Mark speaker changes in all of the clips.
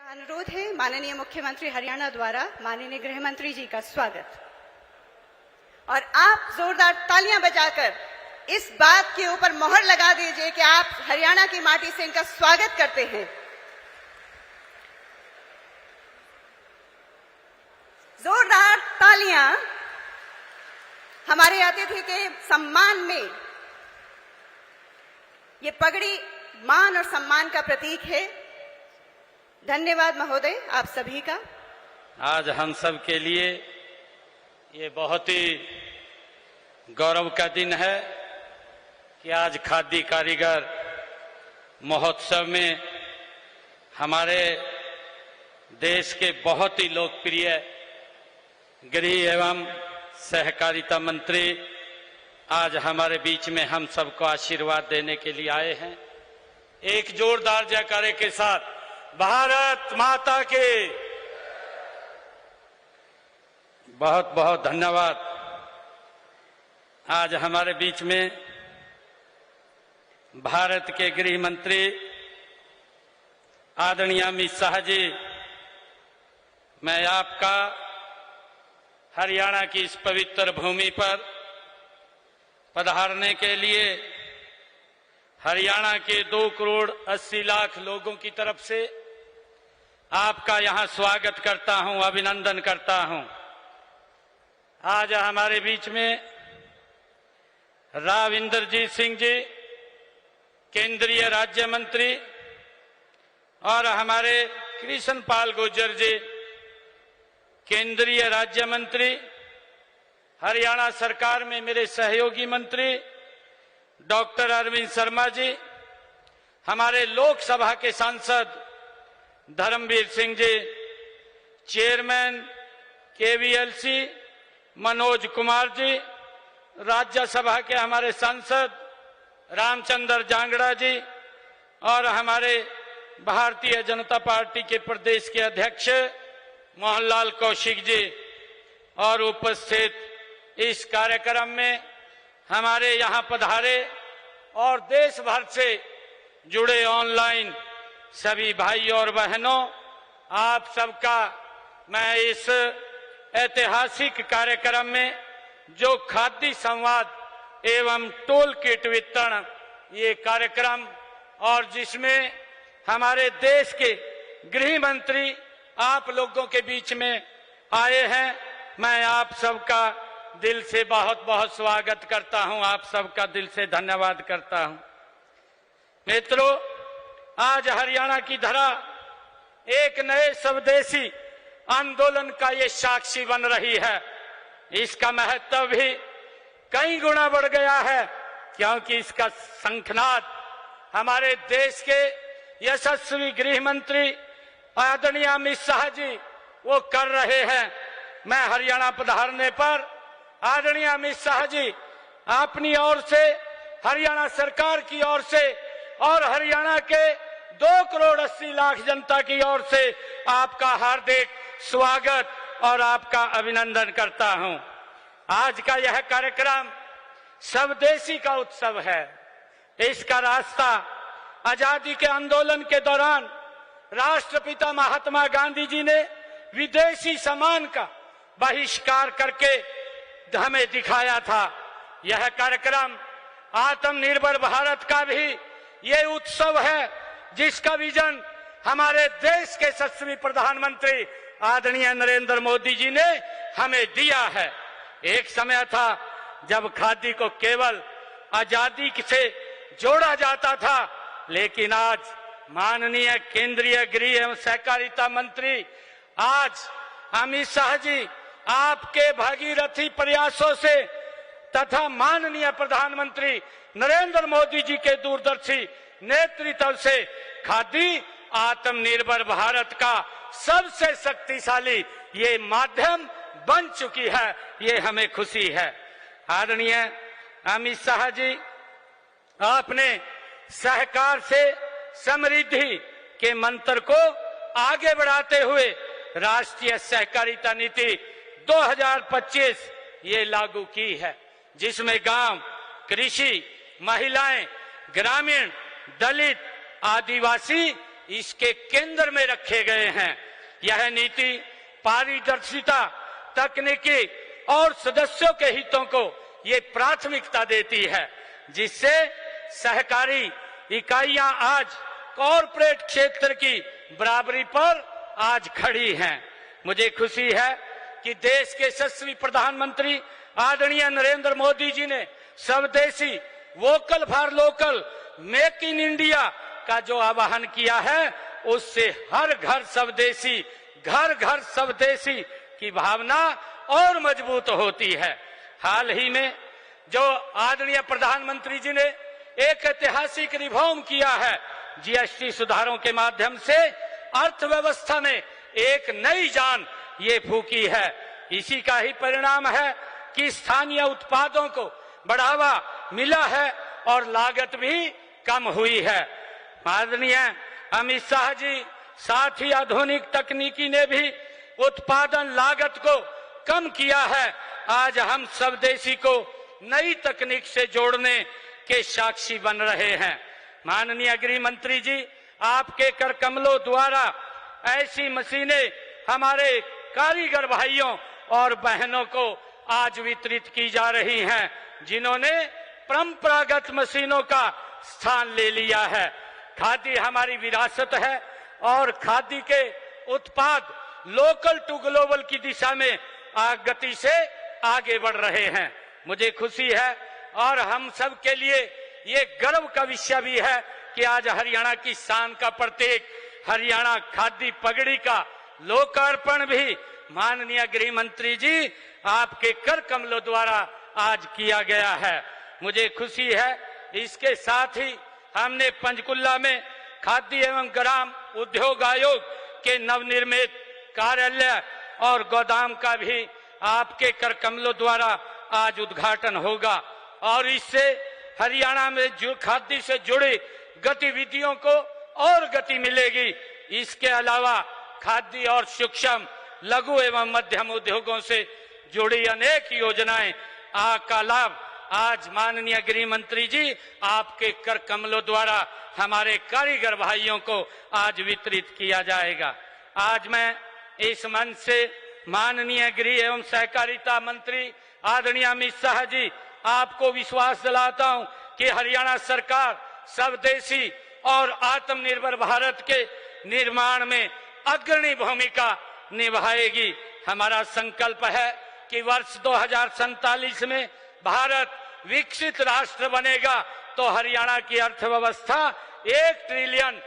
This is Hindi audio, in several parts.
Speaker 1: अनुरोध है माननीय मुख्यमंत्री हरियाणा द्वारा माननीय गृह मंत्री जी का स्वागत। और आप जोरदार तालियां बजाकर इस बात के ऊपर मोहर लगा दीजिए कि आप हरियाणा की माटी से इनका स्वागत करते हैं। जोरदार तालियां हमारे अतिथि के सम्मान में। ये पगड़ी मान और सम्मान का प्रतीक है। धन्यवाद महोदय आप सभी का।
Speaker 2: आज हम सब के लिए ये बहुत ही गौरव का दिन है कि आज खादी कारीगर महोत्सव में हमारे देश के बहुत ही लोकप्रिय गृह एवं सहकारिता मंत्री आज हमारे बीच में हम सबको आशीर्वाद देने के लिए आए हैं। एक जोरदार जयकारे के साथ भारत माता के बहुत बहुत धन्यवाद। आज हमारे बीच में भारत के गृह मंत्री आदरणीय अमित शाह जी, मैं आपका हरियाणा की इस पवित्र भूमि पर पधारने के लिए हरियाणा के 2 करोड़ 80 लाख लोगों की तरफ से आपका यहां स्वागत करता हूं, अभिनंदन करता हूं। आज हमारे बीच में राव इंद्रजीत सिंह जी केंद्रीय राज्य मंत्री और हमारे कृष्ण पाल गुर्जर जी केंद्रीय राज्य मंत्री, हरियाणा सरकार में मेरे सहयोगी मंत्री डॉक्टर अरविंद शर्मा जी, हमारे लोकसभा के सांसद धर्मवीर सिंह जी, चेयरमैन केवीएलसी मनोज कुमार जी, राज्यसभा के हमारे सांसद रामचंद्र जांगड़ा जी और हमारे भारतीय जनता पार्टी के प्रदेश के अध्यक्ष मोहनलाल कौशिक जी और उपस्थित इस कार्यक्रम में हमारे यहाँ पधारे और देश भर से जुड़े ऑनलाइन सभी भाई और बहनों, आप सबका मैं इस ऐतिहासिक कार्यक्रम में जो खादी संवाद एवं टोल किट वितरण ये कार्यक्रम और जिसमें हमारे देश के गृह मंत्री आप लोगों के बीच में आए हैं, मैं आप सबका दिल से बहुत बहुत स्वागत करता हूं, आप सबका दिल से धन्यवाद करता हूं। मित्रों, आज हरियाणा की धरा एक नए स्वदेशी आंदोलन का ये साक्षी बन रही है। इसका महत्व भी कई गुना बढ़ गया है क्योंकि इसका शंखनाद हमारे देश के यशस्वी गृह मंत्री आदरणीय अमित शाह जी वो कर रहे हैं। मैं हरियाणा पधारने पर आदरणीय अमित शाह जी अपनी ओर से, हरियाणा सरकार की ओर से और हरियाणा के 2 करोड़ 80 लाख जनता की ओर से आपका हार्दिक स्वागत और आपका अभिनंदन करता हूं। आज का यह कार्यक्रम स्वदेशी का उत्सव है। इसका रास्ता आजादी के आंदोलन के दौरान राष्ट्रपिता महात्मा गांधी जी ने विदेशी सामान का बहिष्कार करके हमें दिखाया था। यह कार्यक्रम आत्मनिर्भर भारत का भी ये उत्सव है जिसका विजन हमारे देश के यशस्वी प्रधानमंत्री आदरणीय नरेंद्र मोदी जी ने हमें दिया है। एक समय था जब खादी को केवल आजादी से जोड़ा जाता था, लेकिन आज माननीय केंद्रीय गृह एवं सहकारिता मंत्री आज अमित शाह जी आपके भागीरथी प्रयासों से तथा माननीय प्रधानमंत्री नरेंद्र मोदी जी के दूरदर्शी नेतृत्व से खादी आत्मनिर्भर भारत का सबसे शक्तिशाली ये माध्यम बन चुकी है। ये हमें खुशी है। आदरणीय अमित शाह जी, आपने सहकार से समृद्धि के मंत्र को आगे बढ़ाते हुए राष्ट्रीय सहकारिता नीति 2025 ये लागू की है, जिसमें गांव, कृषि, महिलाएं, ग्रामीण, दलित, आदिवासी इसके केंद्र में रखे गए हैं। यह नीति पारदर्शिता, तकनीकी और सदस्यों के हितों को ये प्राथमिकता देती है, जिससे सहकारी इकाइयां आज कॉरपोरेट क्षेत्र की बराबरी पर आज खड़ी हैं। मुझे खुशी है कि देश के यशस्वी प्रधानमंत्री आदरणीय नरेंद्र मोदी जी ने स्वदेशी, vocal for local, make in India का जो आह्वान किया है, उससे हर घर स्वदेशी, घर घर स्वदेशी की भावना और मजबूत होती है। हाल ही में जो आदरणीय प्रधानमंत्री जी ने एक ऐतिहासिक रिफॉर्म किया है, जीएसटी सुधारों के माध्यम से अर्थव्यवस्था में एक नई जान ये फूकी है। इसी का ही परिणाम है कि स्थानीय उत्पादों को बढ़ावा मिला है और लागत भी कम हुई है। आदरणीय अमित शाह जी, साथ ही आधुनिक तकनीकी ने भी उत्पादन लागत को कम किया है। आज हम स्वदेशी को नई तकनीक से जोड़ने के साक्षी बन रहे हैं। माननीय गृह मंत्री जी, आपके कर कमलों द्वारा ऐसी मशीनें हमारे कारीगर भाइयों और बहनों को आज वितरित की जा रही हैं, जिन्होंने परंपरागत मशीनों का स्थान ले लिया है। खादी हमारी विरासत है और खादी के उत्पाद लोकल टू ग्लोबल की दिशा में गति से आगे बढ़ रहे हैं। मुझे खुशी है और हम सब के लिए ये गर्व का विषय भी है कि आज हरियाणा की शान का प्रतीक हरियाणा खादी पगड़ी का लोकार्पण भी माननीय गृह मंत्री जी आपके कर कमलों द्वारा आज किया गया है। मुझे खुशी है। इसके साथ ही हमने पंचकुला में खादी एवं ग्राम उद्योग आयोग के नवनिर्मित कार्यालय और गोदाम का भी आपके कर कमलों द्वारा आज उद्घाटन होगा और इससे हरियाणा में जो खादी से जुड़ी गतिविधियों को और गति मिलेगी। इसके अलावा खादी और सूक्ष्म, लघु एवं मध्यम उद्योगों से जुड़ी अनेक योजनाएं का लाभ आज माननीय गृह मंत्री जी आपके कर कमलों द्वारा हमारे कारीगर भाइयों को आज वितरित किया जाएगा। आज मैं इस मंच से माननीय गृह एवं सहकारिता मंत्री आदरणीय अमित शाह जी आपको विश्वास दिलाता हूं कि हरियाणा सरकार स्वदेशी और आत्मनिर्भर भारत के निर्माण में अग्रणी भूमिका निभाएगी। हमारा संकल्प है कि वर्ष 2047 में भारत विकसित राष्ट्र बनेगा तो हरियाणा की अर्थव्यवस्था $1 ट्रिलियन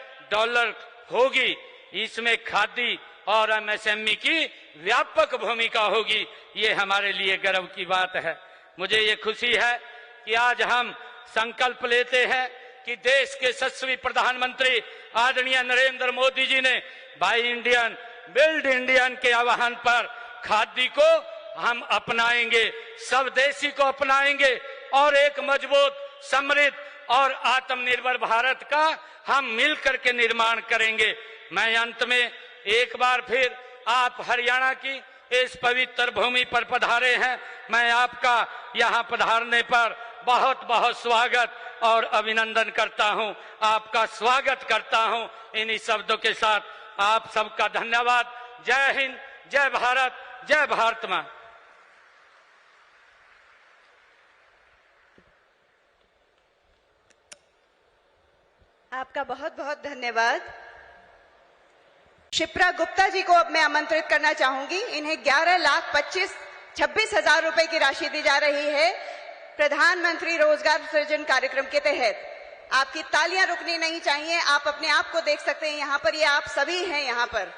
Speaker 2: होगी। इसमें खादी और एमएसएमई की व्यापक भूमिका होगी। ये हमारे लिए गर्व की बात है। मुझे ये खुशी है कि आज हम संकल्प लेते हैं कि देश के यशस्वी प्रधानमंत्री आदरणीय नरेंद्र मोदी जी ने बाय इंडियन बिल्ड इंडियन के आह्वान पर खादी को हम अपनाएंगे, स्वदेशी को अपनाएंगे और एक मजबूत, समृद्ध और आत्मनिर्भर भारत का हम मिलकर के निर्माण करेंगे। मैं अंत में एक बार फिर आप हरियाणा की इस पवित्र भूमि पर पधारे हैं। मैं आपका यहाँ पधारने पर बहुत बहुत स्वागत और अभिनंदन करता हूँ, आपका स्वागत करता हूँ। इन्हीं शब्दों के साथ आप सबका धन्यवाद। जय हिंद, जय भारत, जय भारत मां।
Speaker 1: आपका बहुत बहुत धन्यवाद। शिप्रा गुप्ता जी को अब मैं आमंत्रित करना चाहूंगी। इन्हें 11,26,000 रुपए की राशि दी जा रही है प्रधानमंत्री रोजगार सृजन कार्यक्रम के तहत। आपकी तालियां रुकनी नहीं चाहिए। आप अपने आप को देख सकते हैं यहाँ पर, ये आप सभी हैं यहाँ पर।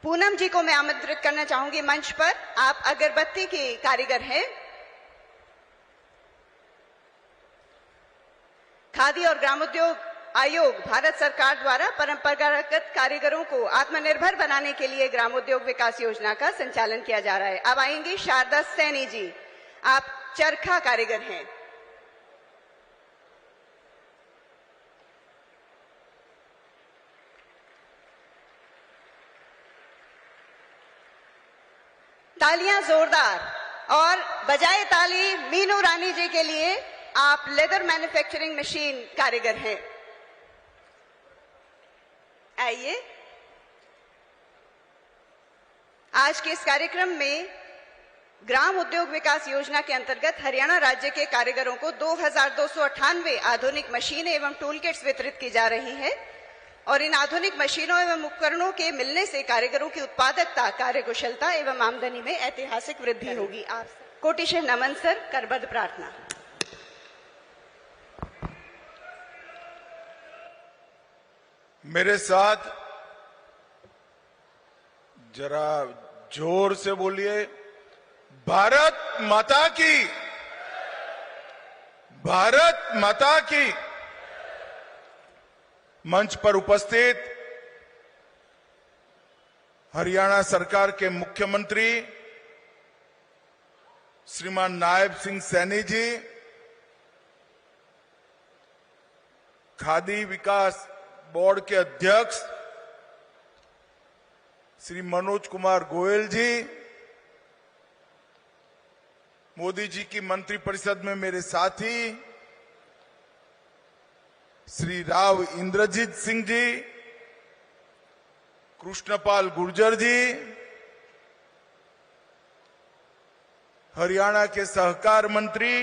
Speaker 1: पूनम जी को मैं आमंत्रित करना चाहूंगी मंच पर। आप अगरबत्ती की कारीगर हैं। खादी और ग्रामोद्योग आयोग भारत सरकार द्वारा परंपरागत कारीगरों को आत्मनिर्भर बनाने के लिए ग्रामोद्योग विकास योजना का संचालन किया जा रहा है। अब आएंगी शारदा सैनी जी, आप चरखा कारीगर हैं। तालियां जोरदार और बजाए ताली मीनू रानी जी के लिए। आप लेदर मैन्युफैक्चरिंग मशीन कारीगर हैं। आइए आज के इस कार्यक्रम में ग्राम उद्योग विकास योजना के अंतर्गत हरियाणा राज्य के कारीगरों को 2298 आधुनिक मशीनें एवं टूल किट्स वितरित की जा रही है और इन आधुनिक मशीनों एवं उपकरणों के मिलने से कारीगरों की उत्पादकता, कार्यकुशलता एवं आमदनी में ऐतिहासिक वृद्धि होगी। आप कोटिशः नमन सर, करबद्ध प्रार्थना।
Speaker 3: मेरे साथ जरा जोर से बोलिए, भारत माता की, भारत माता की। मंच पर उपस्थित हरियाणा सरकार के मुख्यमंत्री श्रीमान नायब सिंह सैनी जी, खादी विकास बोर्ड के अध्यक्ष श्री मनोज कुमार गोयल जी, मोदी जी की मंत्रिपरिषद में मेरे साथी श्री राव इंद्रजीत सिंह जी, कृष्णपाल गुर्जर जी, हरियाणा के सहकार मंत्री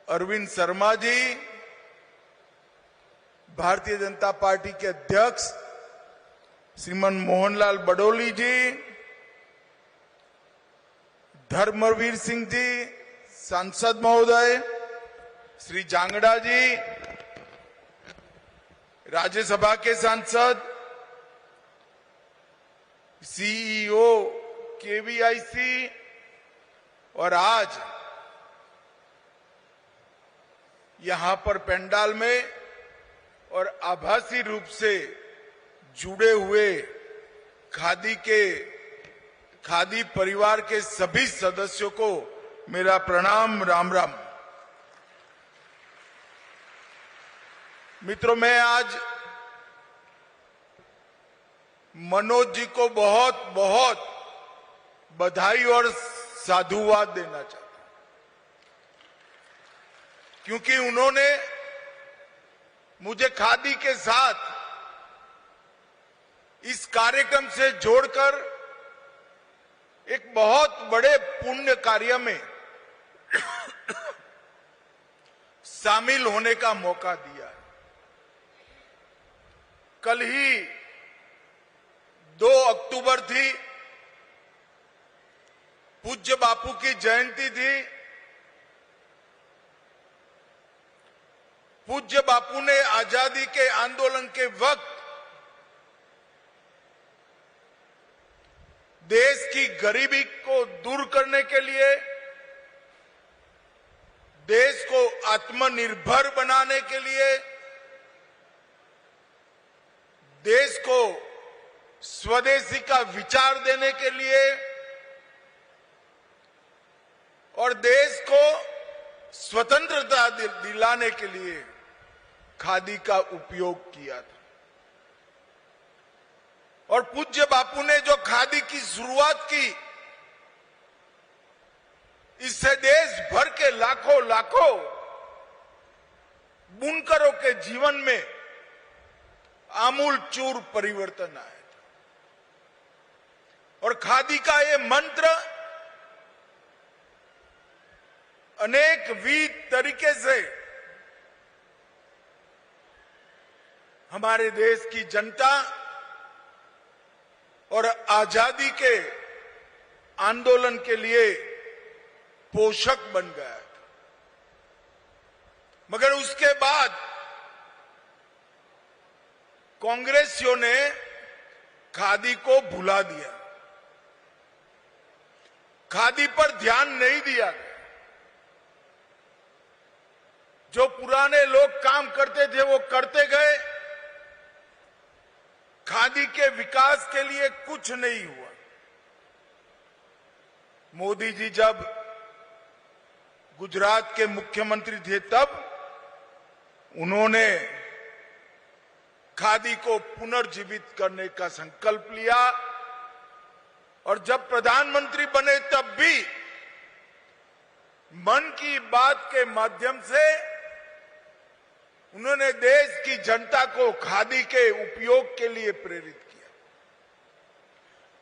Speaker 3: अरविंद शर्मा जी, भारतीय जनता पार्टी के अध्यक्ष श्रीमान मोहनलाल बडोली जी, धर्मवीर सिंह जी, सांसद महोदय श्री जांगड़ा जी, राज्यसभा के सांसद, सीईओ केवीआईसी और आज यहां पर पंडाल में और आभासी रूप से जुड़े हुए खादी परिवार के सभी सदस्यों को मेरा प्रणाम, राम राम। मित्रों, मैं आज मनोज जी को बहुत बहुत बधाई और साधुवाद देना चाहता हूं, क्योंकि उन्होंने मुझे खादी के साथ इस कार्यक्रम से जोड़कर एक बहुत बड़े पुण्य कार्य में शामिल होने का मौका दिया है। कल ही 2 अक्टूबर थी, पूज्य बापू की जयंती थी। पूज्य बापू ने आजादी के आंदोलन के वक्त देश की गरीबी को दूर करने के लिए, देश को आत्मनिर्भर बनाने के लिए, देश को स्वदेशी का विचार देने के लिए और देश को स्वतंत्रता दिलाने के लिए खादी का उपयोग किया था। और पूज्य बापू ने जो खादी की शुरुआत की, इससे देश भर के लाखों बुनकरों के जीवन में आमूल चूर परिवर्तन आया था। और खादी का ये मंत्र अनेक विविध तरीके से हमारे देश की जनता और आजादी के आंदोलन के लिए पोषक बन गया था। मगर उसके बाद कांग्रेसियों ने खादी को भुला दिया, खादी पर ध्यान नहीं दिया। जो पुराने लोग काम करते थे वो करते गए, खादी के विकास के लिए कुछ नहीं हुआ। मोदी जी जब गुजरात के मुख्यमंत्री थे तब उन्होंने खादी को पुनर्जीवित करने का संकल्प लिया और जब प्रधानमंत्री बने तब भी मन की बात के माध्यम से उन्होंने देश की जनता को खादी के उपयोग के लिए प्रेरित किया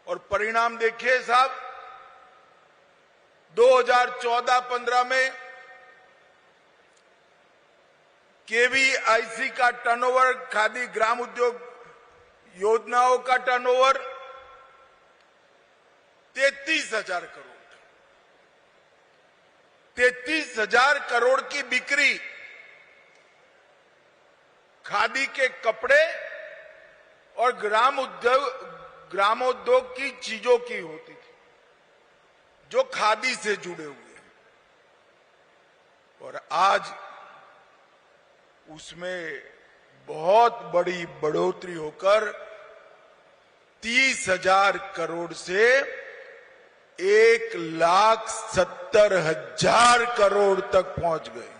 Speaker 3: और परिणाम देखिए साहब, 2014-15 में केवीआईसी का टर्नओवर, खादी ग्राम उद्योग योजनाओं का टर्नओवर 33,000 करोड़, 33,000 करोड़ की बिक्री खादी के कपड़े और ग्रामोद्योग की चीजों की होती थी जो खादी से जुड़े हुए हैं। और आज उसमें बहुत बड़ी बढ़ोतरी होकर 30,000 करोड़ से 1,70,000 करोड़ तक पहुंच गए।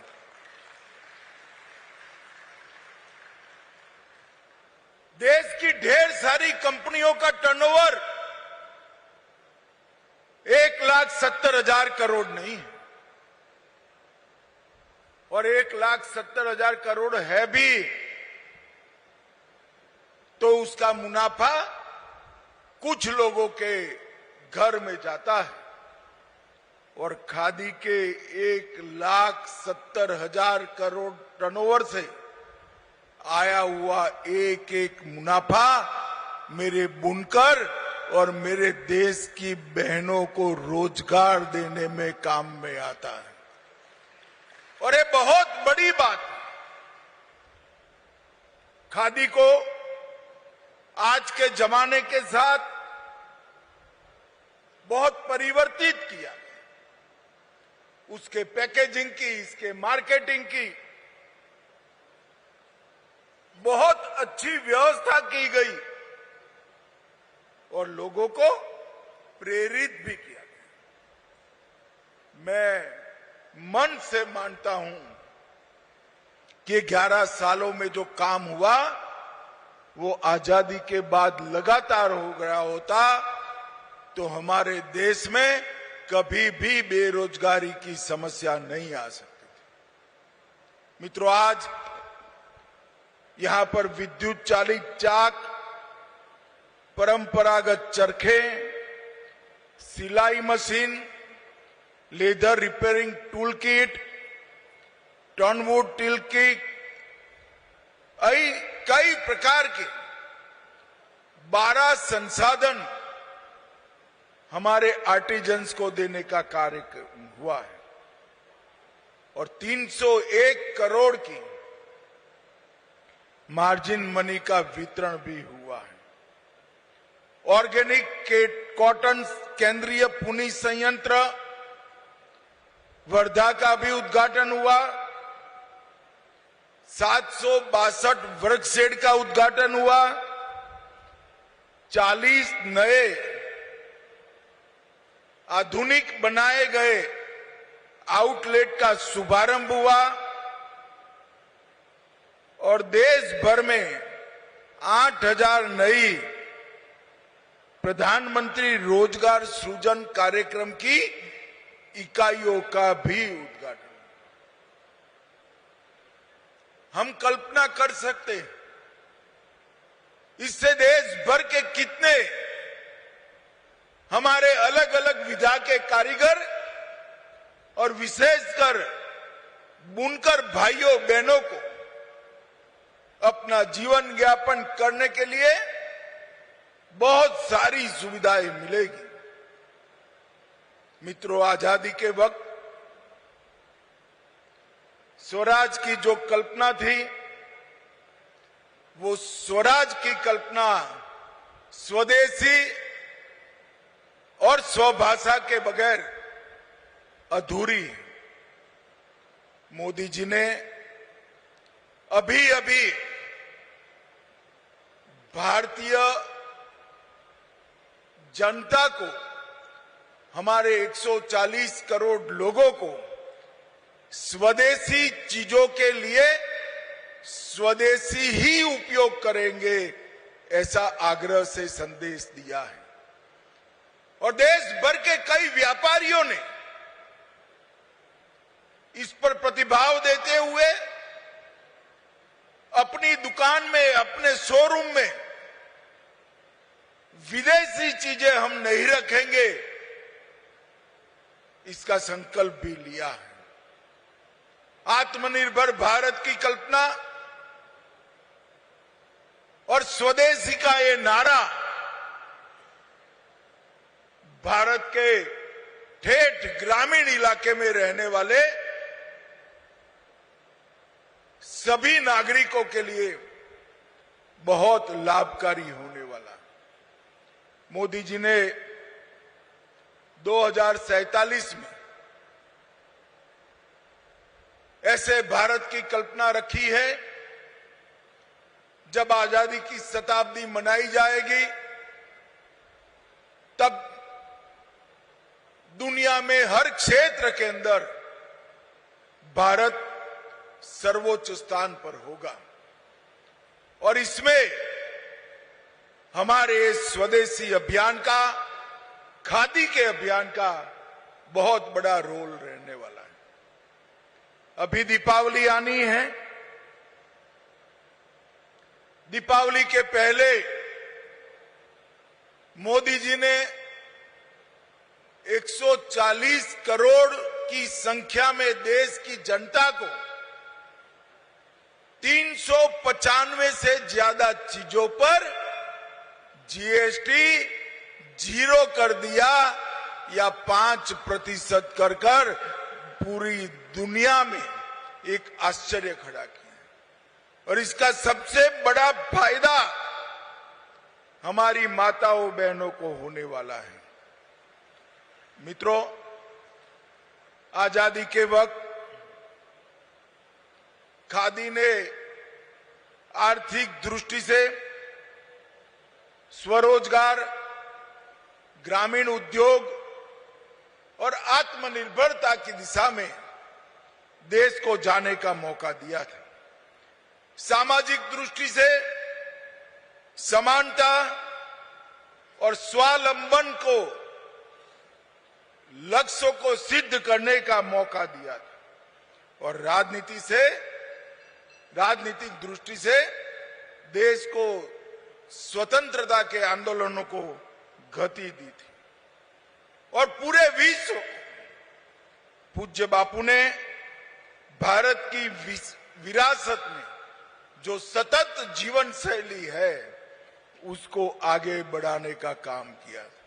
Speaker 3: देश की ढेर सारी कंपनियों का टर्नओवर 1,70,000 करोड़ नहीं है, और 1,70,000 करोड़ है भी तो उसका मुनाफा कुछ लोगों के घर में जाता है, और खादी के 1,70,000 करोड़ टर्नओवर से आया हुआ एक एक मुनाफा मेरे बुनकर और मेरे देश की बहनों को रोजगार देने में काम में आता है। और ये बहुत बड़ी बात है। खादी को आज के जमाने के साथ बहुत परिवर्तित किया, उसके पैकेजिंग की, इसके मार्केटिंग की बहुत अच्छी व्यवस्था की गई और लोगों को प्रेरित भी किया गया। मैं मन से मानता हूं कि 11 सालों में जो काम हुआ वो आजादी के बाद लगातार हो गया होता तो हमारे देश में कभी भी बेरोजगारी की समस्या नहीं आ सकती थी। मित्रों, आज यहां पर विद्युत चालित चाक, परंपरागत चरखे, सिलाई machine, leather repairing tool kit, टर्नवुड टिल किट, कई प्रकार के 12 संसाधन हमारे आर्टिजन्स को देने का कार्य हुआ है और 301 करोड़ की मार्जिन मनी का वितरण भी हुआ है। ऑर्गेनिक कॉटन केंद्रीय पुनी संयंत्र वर्धा का भी उद्घाटन हुआ, 762 वर्क शेड का उद्घाटन हुआ, 40 नए आधुनिक बनाए गए आउटलेट का शुभारंभ हुआ और देश भर में 8,000 नई प्रधानमंत्री रोजगार सृजन कार्यक्रम की इकाइयों का भी उद्घाटन। हम कल्पना कर सकते हैं इससे देश भर के कितने हमारे अलग अलग विधा के कारीगर और विशेषकर बुनकर भाइयों बहनों को अपना जीवन यापन करने के लिए बहुत सारी सुविधाएं मिलेगी। मित्रों, आजादी के वक्त स्वराज की जो कल्पना थी वो स्वराज की कल्पना स्वदेशी और स्वभाषा के बगैर अधूरी है। मोदी जी ने अभी अभी भारतीय जनता को, हमारे 140 करोड़ लोगों को स्वदेशी चीजों के लिए स्वदेशी ही उपयोग करेंगे ऐसा आग्रह से संदेश दिया है। और देश भर के कई व्यापारियों ने इस पर प्रतिभाव देते हुए अपनी दुकान में, अपने शोरूम में विदेशी चीजें हम नहीं रखेंगे, इसका संकल्प भी लिया है। आत्मनिर्भर भारत की कल्पना और स्वदेशी का ये नारा भारत के ठेठ ग्रामीण इलाके में रहने वाले सभी नागरिकों के लिए बहुत लाभकारी होने वाला। मोदी जी ने 2047 में ऐसे भारत की कल्पना रखी है जब आजादी की शताब्दी मनाई जाएगी, तब दुनिया में हर क्षेत्र के अंदर भारत सर्वोच्च स्थान पर होगा। और इसमें हमारे स्वदेशी अभियान का, खादी के अभियान का बहुत बड़ा रोल रहने वाला है। अभी दीपावली आनी है। दीपावली के पहले मोदी जी ने 140 करोड़ की संख्या में देश की जनता को 395 से ज्यादा चीजों पर जीएसटी 0 कर दिया या 5% कर पूरी दुनिया में एक आश्चर्य खड़ा किया। और इसका सबसे बड़ा फायदा हमारी माताओं बहनों को होने वाला है। मित्रों, आजादी के वक्त खादी ने आर्थिक दृष्टि से स्वरोजगार, ग्रामीण उद्योग और आत्मनिर्भरता की दिशा में देश को जाने का मौका दिया था। सामाजिक दृष्टि से समानता और स्वावलंबन को, लक्ष्यों को सिद्ध करने का मौका दिया था। और राजनीतिक दृष्टि से देश को स्वतंत्रता के आंदोलनों को गति दी थी। और पूरे विश्व को पूज्य बापू ने भारत की विरासत में जो सतत जीवन शैली है उसको आगे बढ़ाने का काम किया था।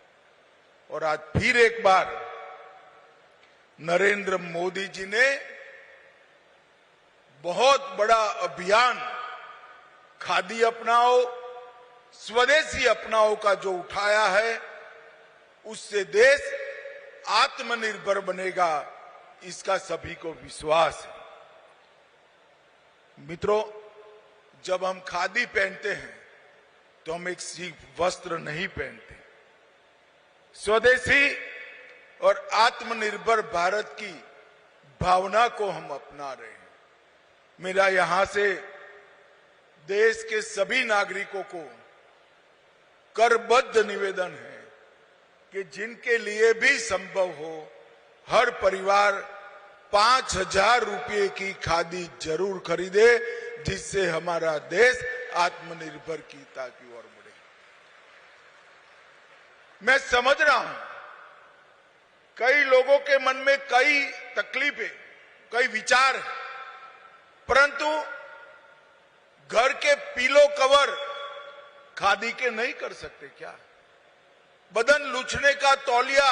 Speaker 3: और आज फिर एक बार नरेंद्र मोदी जी ने बहुत बड़ा अभियान खादी अपनाओ, स्वदेशी अपनाओ का जो उठाया है, उससे देश आत्मनिर्भर बनेगा, इसका सभी को विश्वास है। मित्रों, जब हम खादी पहनते हैं तो हम एक सिर्फ वस्त्र नहीं पहनते। स्वदेशी और आत्मनिर्भर भारत की भावना को हम अपना रहे हैं। मेरा यहां से देश के सभी नागरिकों को करबद्ध निवेदन है कि जिनके लिए भी संभव हो, हर परिवार 5,000 रुपये की खादी जरूर खरीदे, जिससे हमारा देश आत्मनिर्भरता की ओर बढ़े। मैं समझ रहा हूं कई लोगों के मन में कई तकलीफें, कई विचार हैं, परंतु घर के पीलो कवर खादी के नहीं कर सकते क्या? बदन लुचने का तौलिया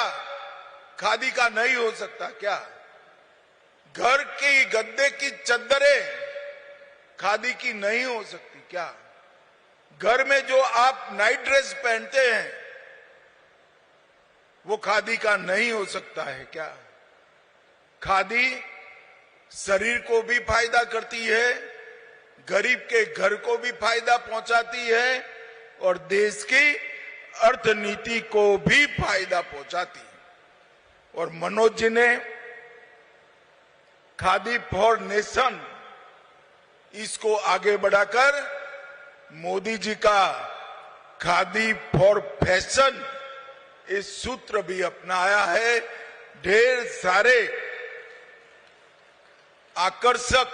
Speaker 3: खादी का नहीं हो सकता क्या? घर की गद्दे की चद्दरें खादी की नहीं हो सकती क्या? घर में जो आप नाइट ड्रेस पहनते हैं वो खादी का नहीं हो सकता है क्या? खादी शरीर को भी फायदा करती है, गरीब के घर को भी फायदा पहुंचाती है और देश की अर्थनीति को भी फायदा पहुंचाती है। और मनोज जी ने खादी फॉर नेशन इसको आगे बढ़ाकर मोदी जी का खादी फॉर फैशन इस सूत्र भी अपनाया है। ढेर सारे आकर्षक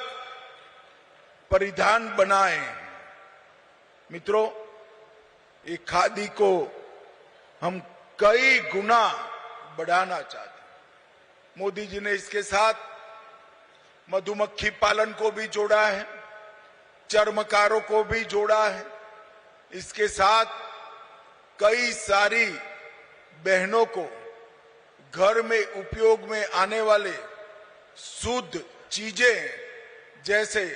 Speaker 3: परिधान बनाएं। मित्रों, ये खादी को हम कई गुना बढ़ाना चाहते हैं। मोदी जी ने इसके साथ मधुमक्खी पालन को भी जोड़ा है, चर्मकारों को भी जोड़ा है। इसके साथ कई सारी बहनों को घर में उपयोग में आने वाले शुद्ध चीजें जैसे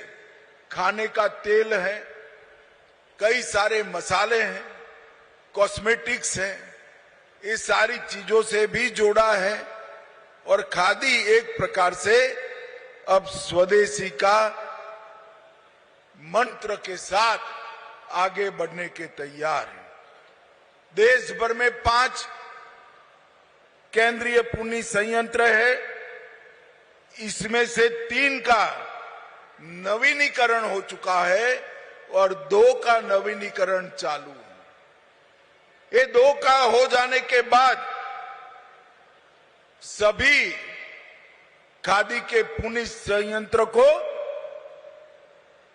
Speaker 3: खाने का तेल है, कई सारे मसाले हैं, कॉस्मेटिक्स हैं, ये सारी चीजों से भी जोड़ा है। और खादी एक प्रकार से अब स्वदेशी का मंत्र के साथ आगे बढ़ने के तैयार है। देश भर में 5 केंद्रीय पुनी संयंत्र है, इसमें से 3 का नवीनीकरण हो चुका है और 2 का नवीनीकरण चालू है। ये 2 का हो जाने के बाद सभी खादी के पुनी संयंत्र को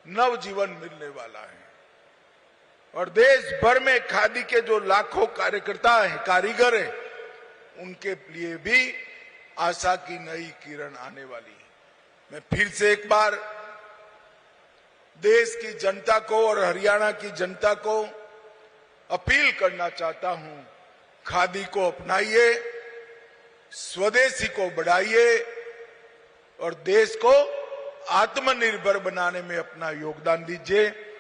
Speaker 3: नवजीवन मिलने वाला है और देश भर में खादी के जो लाखों कार्यकर्ता हैं, कारीगर हैं, उनके लिए भी आशा की नई किरण आने वाली है। मैं फिर से एक बार देश की जनता को और हरियाणा की जनता को अपील करना चाहता हूं, खादी को अपनाइए, स्वदेशी को बढ़ाइए और देश को आत्मनिर्भर बनाने में अपना योगदान दीजिए।